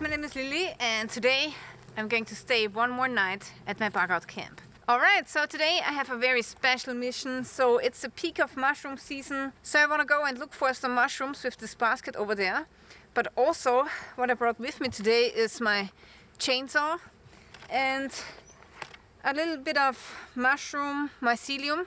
my name is Lilly, and today I'm going to stay one more night at my bug out camp. Alright, so today I have a very special mission. So it's the peak of mushroom season, so I want to go and look for some mushrooms with this basket over there. But also what I brought with me today is my chainsaw and a little bit of mushroom mycelium.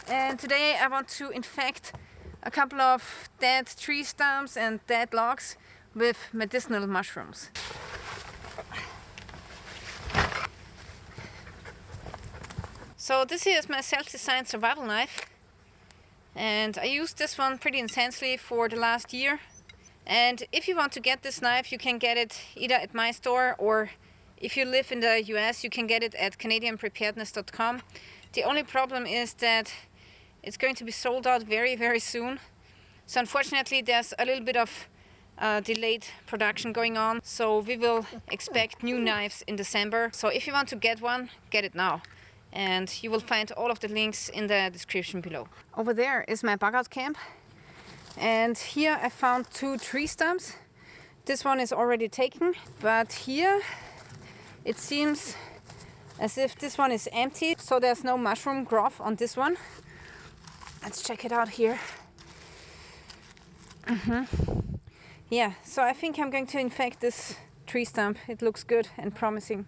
And today I want to infect a couple of dead tree stumps and dead logs with medicinal mushrooms. So this here is my self-designed survival knife, and I used this one pretty intensely for the last year. And if you want to get this knife, you can get it either at my store, or if you live in the US, you can get it at CanadianPreparedness.com. The only problem is that it's going to be sold out very, very soon. So unfortunately there's a little bit of delayed production going on. So we will expect new knives in December. So if you want to get one, get it now. And you will find all of the links in the description below. Over there is my bug out camp. And here I found 2 tree stumps. This one is already taken, but here it seems as if this one is empty. So there's no mushroom growth on this one. Let's check it out here. Yeah, so I think I'm going to infect this tree stump. It looks good and promising.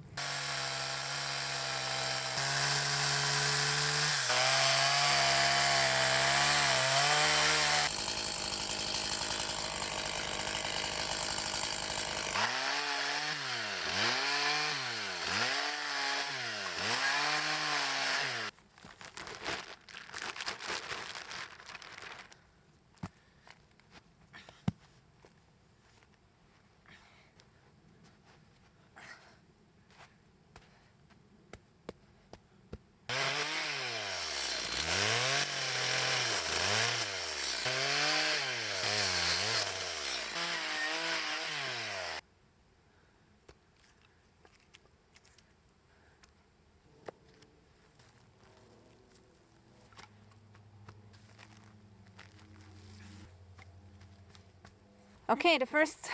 Okay, the first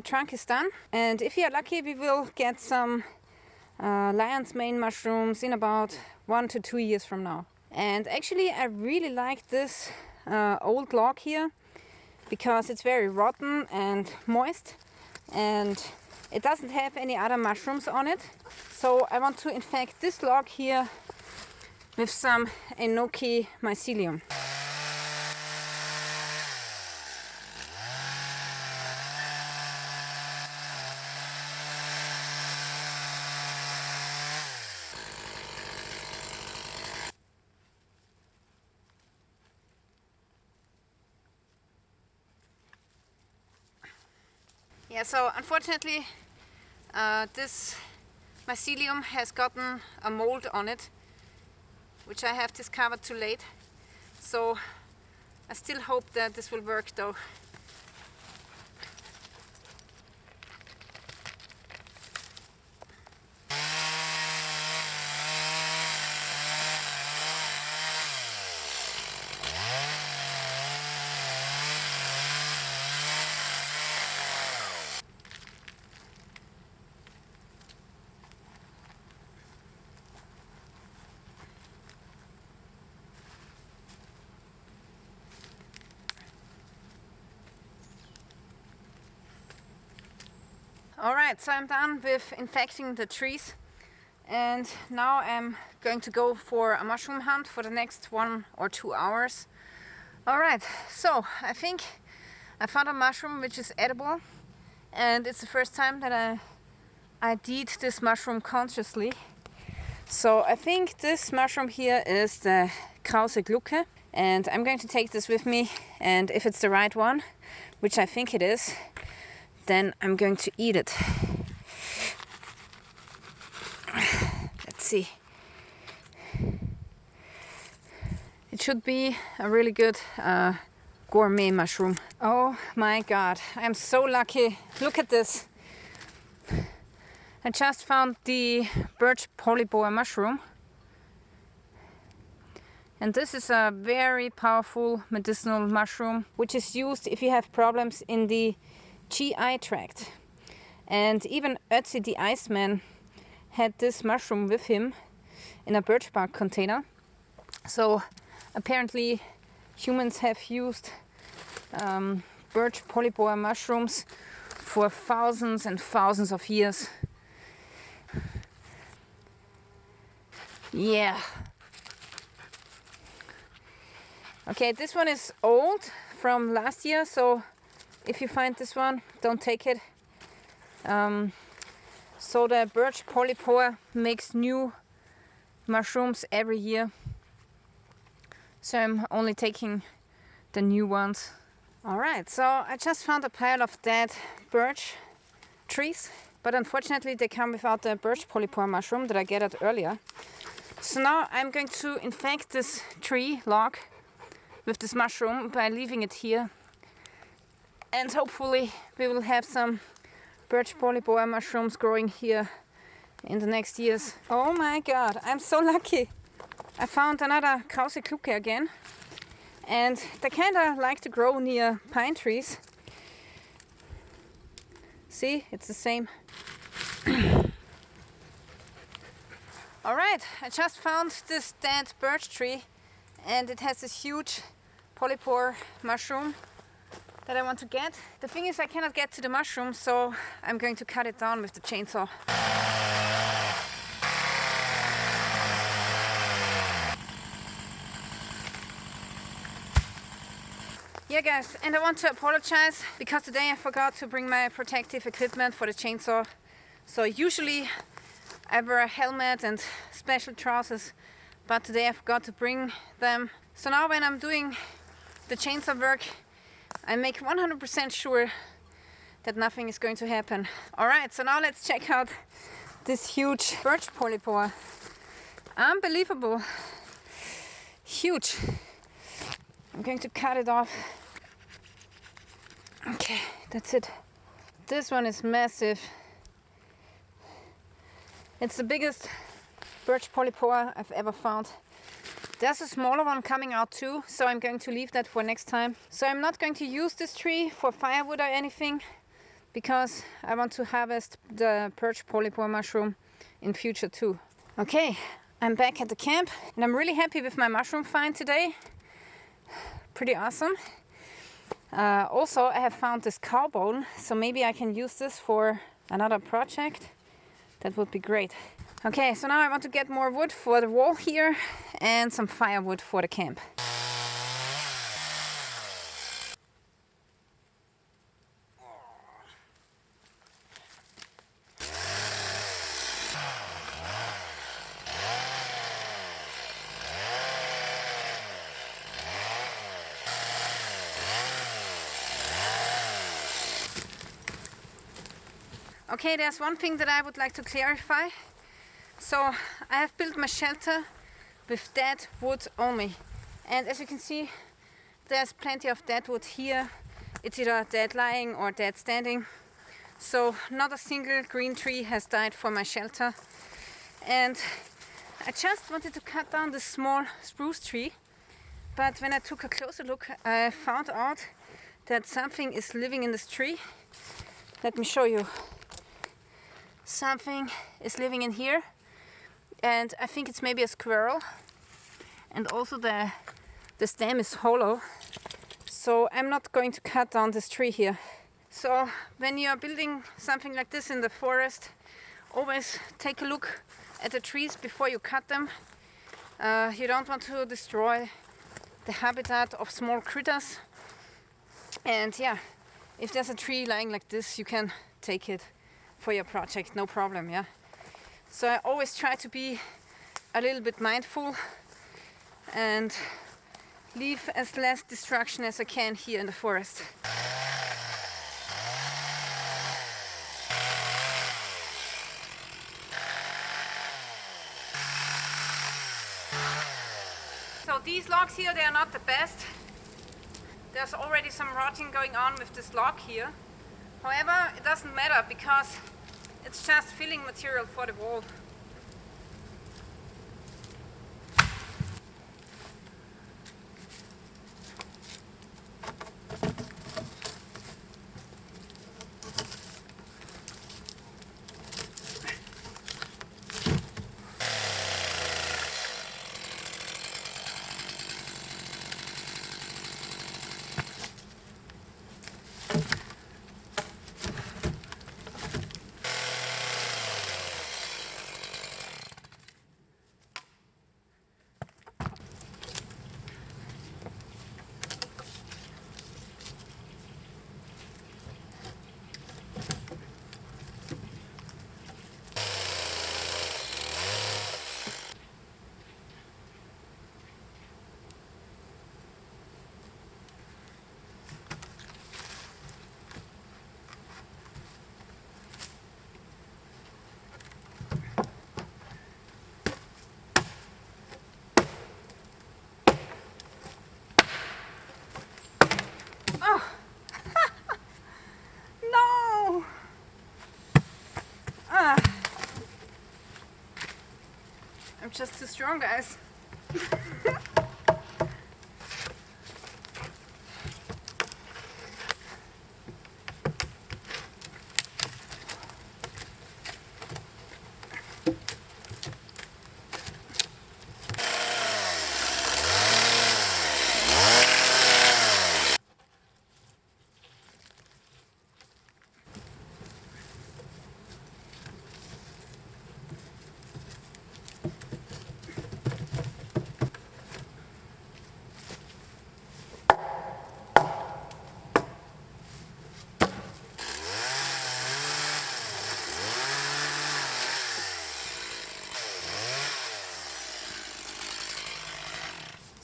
trunk is done, and if you are lucky we will get some lion's mane mushrooms in about 1 to 2 years from now. And actually I really like this old log here because it's very rotten and moist, and it doesn't have any other mushrooms on it. So I want to infect this log here with some enoki mycelium. Yeah, so unfortunately this mycelium has gotten a mold on it, which I have discovered too late. So I still hope that this will work though. Alright, so I'm done with infecting the trees, and now I'm going to go for a mushroom hunt for the next 1 or 2 hours. Alright, so I think I found a mushroom which is edible, and it's the first time that I did this mushroom consciously. So I think this mushroom here is the Krause Glucke, and I'm going to take this with me, and if it's the right one, which I think it is, then I'm going to eat it. Let's see. It should be a really good gourmet mushroom. Oh my god, I'm so lucky. Look at this. I just found the birch polyboa mushroom. And this is a very powerful medicinal mushroom, which is used if you have problems in the GI tract. And even Ötzi the Iceman had this mushroom with him in a birch bark container. So apparently humans have used birch polypore mushrooms for thousands and thousands of years. Yeah. Okay, this one is old from last year, so if you find this one, don't take it. So the birch polypore makes new mushrooms every year. So I'm only taking the new ones. Alright, so I just found a pile of dead birch trees, but unfortunately they come without the birch polypore mushroom that I gathered earlier. So now I'm going to infect this tree log with this mushroom by leaving it here, and hopefully we will have some birch polypore mushrooms growing here in the next years. Oh my god, I'm so lucky! I found another Krause-Klucke again, and they kinda like to grow near pine trees. See, it's the same. Alright, I just found this dead birch tree, and it has this huge polypore mushroom that I want to get. The thing is, I cannot get to the mushroom, so I'm going to cut it down with the chainsaw. Yeah guys, and I want to apologize because today I forgot to bring my protective equipment for the chainsaw. So usually I wear a helmet and special trousers, but today I forgot to bring them. So now when I'm doing the chainsaw work, I make 100% sure that nothing is going to happen. Alright, so now let's check out this huge birch polypore. Unbelievable. Huge. I'm going to cut it off. Okay, that's it. This one is massive. It's the biggest birch polypore I've ever found. There's a smaller one coming out too, so I'm going to leave that for next time. So I'm not going to use this tree for firewood or anything, because I want to harvest the birch polypore mushroom in future too. Okay, I'm back at the camp, and I'm really happy with my mushroom find today. Pretty awesome. Also, I have found this cow bone, so maybe I can use this for another project. That would be great. Okay, so now I want to get more wood for the wall here and some firewood for the camp. Okay, there's one thing that I would like to clarify. So I have built my shelter with dead wood only. And as you can see, there's plenty of dead wood here. It's either dead lying or dead standing. So not a single green tree has died for my shelter. And I just wanted to cut down this small spruce tree. But when I took a closer look, I found out that something is living in this tree. Let me show you. Something is living in here, and I think it's maybe a squirrel, and also the stem is hollow, so I'm not going to cut down this tree here. So when you are building something like this in the forest, always take a look at the trees before you cut them. You don't want to destroy the habitat of small critters, and yeah, if there's a tree lying like this, you can take it for your project, no problem, yeah. So I always try to be a little bit mindful and leave as less destruction as I can here in the forest. So these logs here, they are not the best. There's already some rotting going on with this log here. However, it doesn't matter because it's just filling material for the wall. I'm just too strong, guys.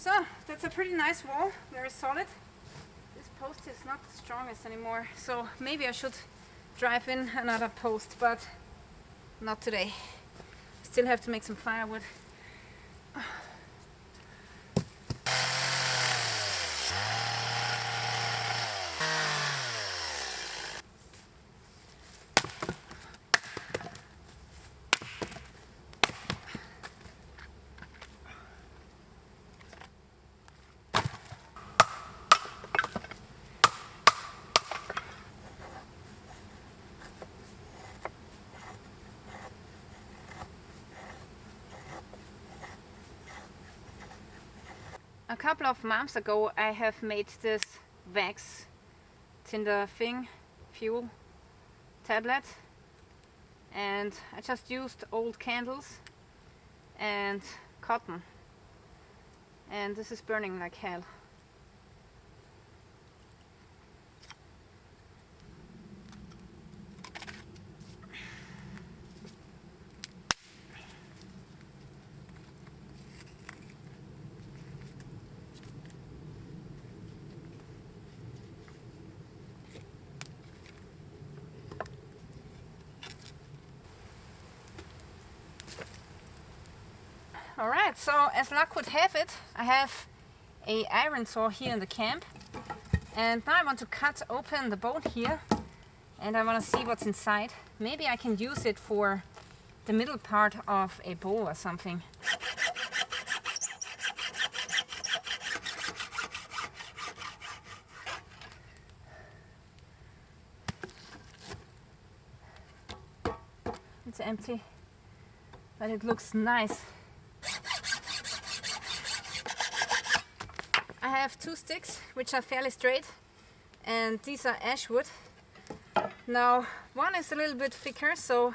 So that's a pretty nice wall, very solid. This post is not the strongest anymore, so maybe I should drive in another post, but not today. Still have to make some firewood. A couple of months ago I have made this wax tinder thing, fuel tablet, and I just used old candles and cotton, and this is burning like hell. Alright, so as luck would have it, I have a iron saw here in the camp, and now I want to cut open the bone here, and I want to see what's inside. Maybe I can use it for the middle part of a bow or something. It's empty, but it looks nice. I have two sticks which are fairly straight, and these are ash wood. Now one is a little bit thicker, so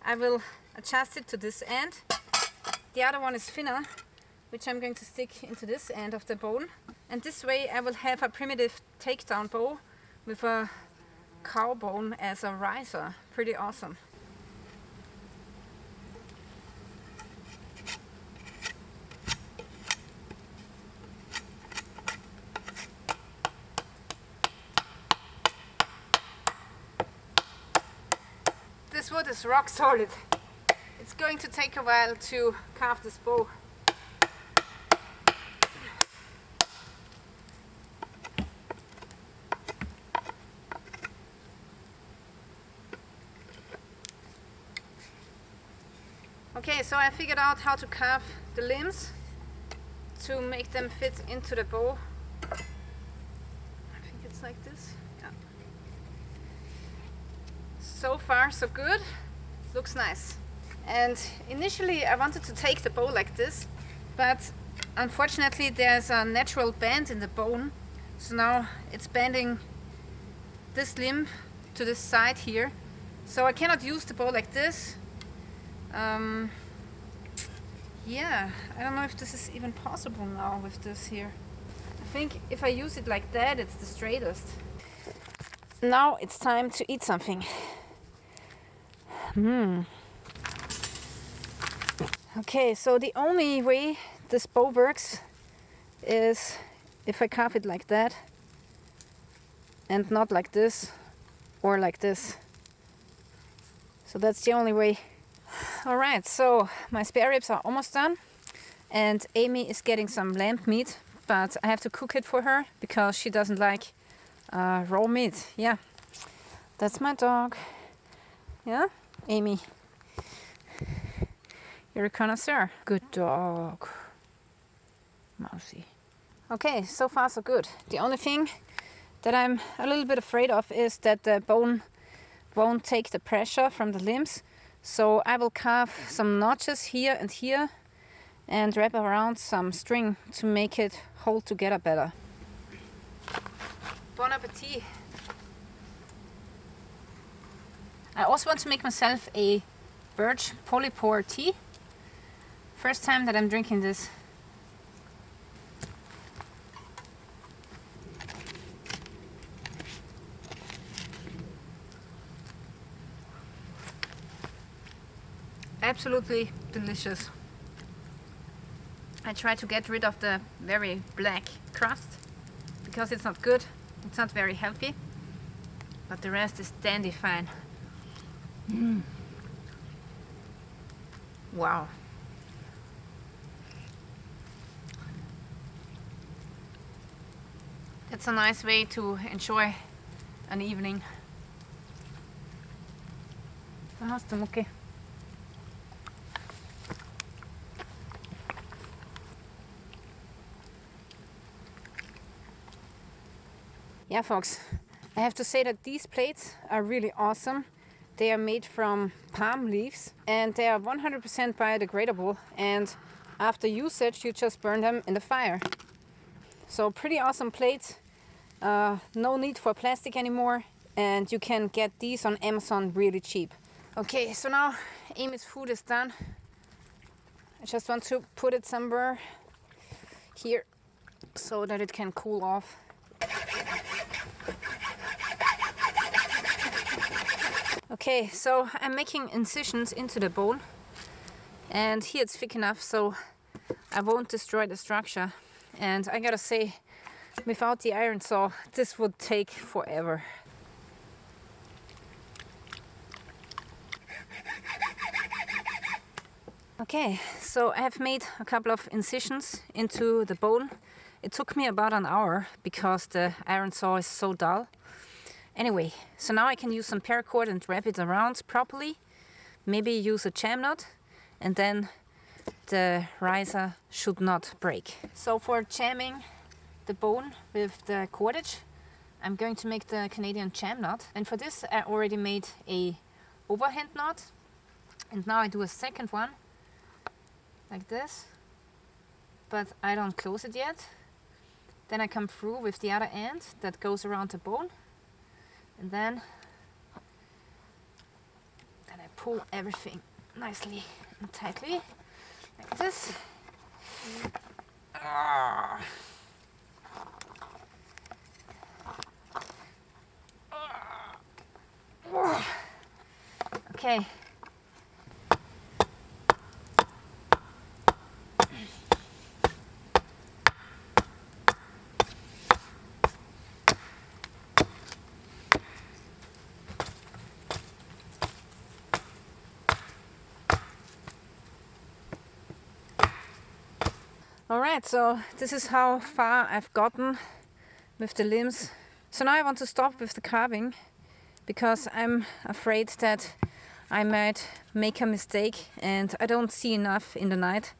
I will adjust it to this end. The other one is thinner, which I'm going to stick into this end of the bone. And this way I will have a primitive takedown bow with a cow bone as a riser. Pretty awesome. This wood is rock solid. It's going to take a while to carve this bow. Okay, so I figured out how to carve the limbs to make them fit into the bow. I think it's like this. Yeah. So far so good, looks nice. And initially I wanted to take the bow like this, but unfortunately there's a natural bend in the bone, so now it's bending this limb to this side here, so I cannot use the bow like this. Yeah, I don't know if this is even possible now with this here. I think if I use it like that, it's the straightest. Now it's time to eat something. Okay, so the only way this bow works is if I carve it like that and not like this or like this. So that's the only way. Alright, so my spare ribs are almost done, and Amy is getting some lamb meat, but I have to cook it for her because she doesn't like raw meat. Yeah, that's my dog. Yeah, Amy. You're a connoisseur. Good dog. Mousy. Okay, so far so good. The only thing that I'm a little bit afraid of is that the bone won't take the pressure from the limbs. So I will carve some notches here and here and wrap around some string to make it hold together better. Bon appetit! I also want to make myself a birch polypore tea. First time that I'm drinking this. Absolutely delicious. I try to get rid of the very black crust because it's not good, it's not very healthy, but the rest is dandy fine. Wow. That's a nice way to enjoy an evening. Vad hast du, Mucki? Yeah, folks, I have to say that these plates are really awesome. They are made from palm leaves and they are 100% biodegradable, and after usage you just burn them in the fire. So pretty awesome plates, no need for plastic anymore, and you can get these on Amazon really cheap. Okay, so now Amy's food is done. I just want to put it somewhere here so that it can cool off. Okay, so I'm making incisions into the bone, and here it's thick enough so I won't destroy the structure. And I gotta say, without the iron saw, this would take forever. Okay, so I have made a couple of incisions into the bone. It took me about an hour because the iron saw is so dull. Anyway, so now I can use some paracord and wrap it around properly. Maybe use a jam knot, and then the riser should not break. So for jamming the bone with the cordage, I'm going to make the Canadian jam knot. And for this I already made a overhand knot. And now I do a second one, like this. But I don't close it yet. Then I come through with the other end that goes around the bone. And then I pull everything nicely and tightly, like this. Okay. Alright, so this is how far I've gotten with the limbs. So now I want to stop with the carving because I'm afraid that I might make a mistake and I don't see enough in the night.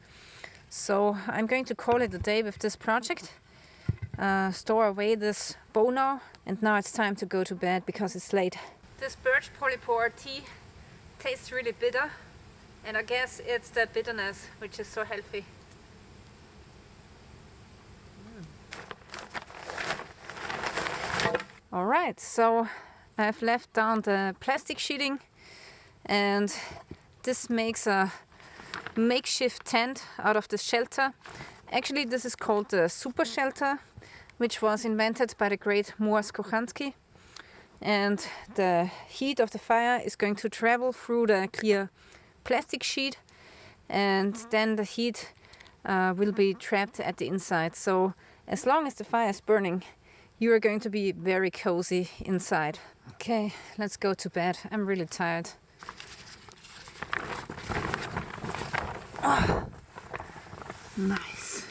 So I'm going to call it a day with this project. Store away this bow now, and now it's time to go to bed because it's late. This birch polypore tea tastes really bitter, and I guess it's the bitterness which is so healthy. Alright, so I've left down the plastic sheeting, and this makes a makeshift tent out of the shelter. Actually, this is called the super shelter, which was invented by the great Morris Kochanski. And the heat of the fire is going to travel through the clear plastic sheet, and then the heat will be trapped at the inside. So as long as the fire is burning, you are going to be very cozy inside. Okay, let's go to bed. I'm really tired. Oh, nice.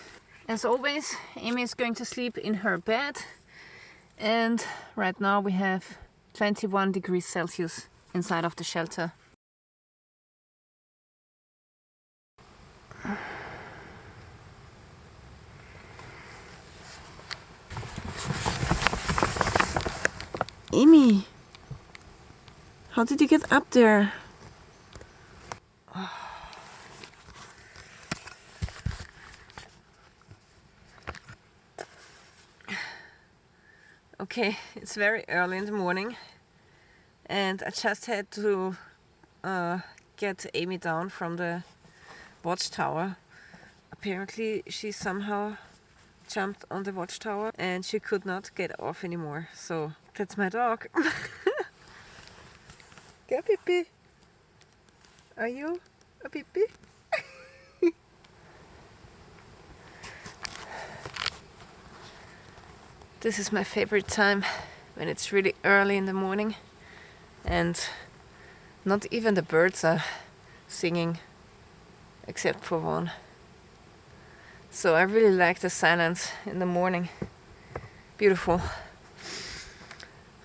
As always, Amy is going to sleep in her bed, and right now we have 21 degrees Celsius inside of the shelter. Amy, how did you get up there? Okay, it's very early in the morning and I just had to get Amy down from the watchtower. Apparently she somehow jumped on the watchtower and she could not get off anymore. So that's my dog. Go Pippi. Are you a Pippi? This is my favorite time, when it's really early in the morning and not even the birds are singing except for one. So I really like the silence in the morning. Beautiful.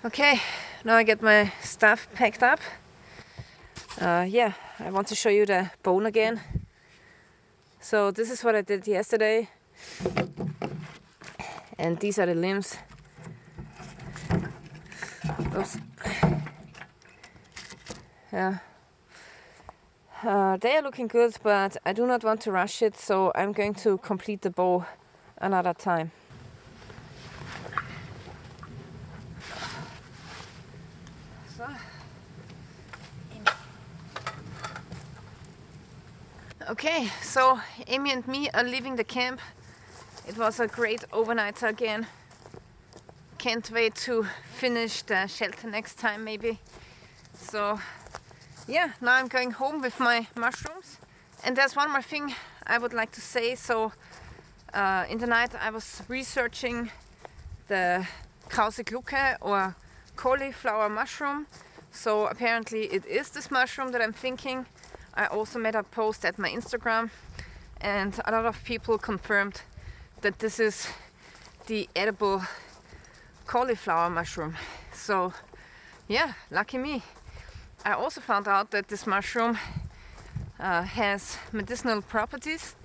Okay, now I get my stuff packed up. Yeah, I want to show you the bone again. So this is what I did yesterday. And these are the limbs. Oops. Yeah. They are looking good, but I do not want to rush it, so I'm going to complete the bow another time. So, okay, so Amy and me are leaving the camp. It was a great overnighter again. Can't wait to finish the shelter next time maybe. So yeah, now I'm going home with my mushrooms. And there's one more thing I would like to say. So in the night I was researching the Krause-Glucke or cauliflower mushroom. So apparently it is this mushroom that I'm thinking. I also made a post at my Instagram and a lot of people confirmed that this is the edible cauliflower mushroom. So yeah, lucky me. I also found out that this mushroom has medicinal properties.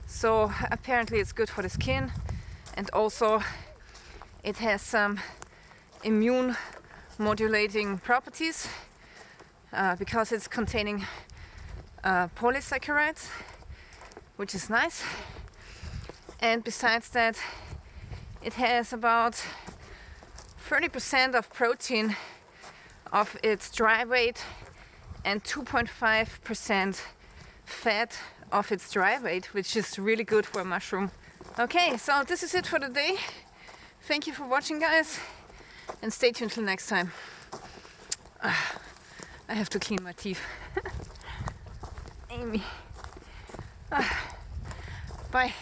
So apparently it's good for the skin, and also it has some immune modulating properties because it's containing polysaccharides, which is nice. And besides that, it has about 30% of protein of its dry weight and 2.5% fat of its dry weight, which is really good for a mushroom. Okay, so this is it for the day. Thank you for watching, guys, and stay tuned till next time. I have to clean my teeth. Amy. Bye.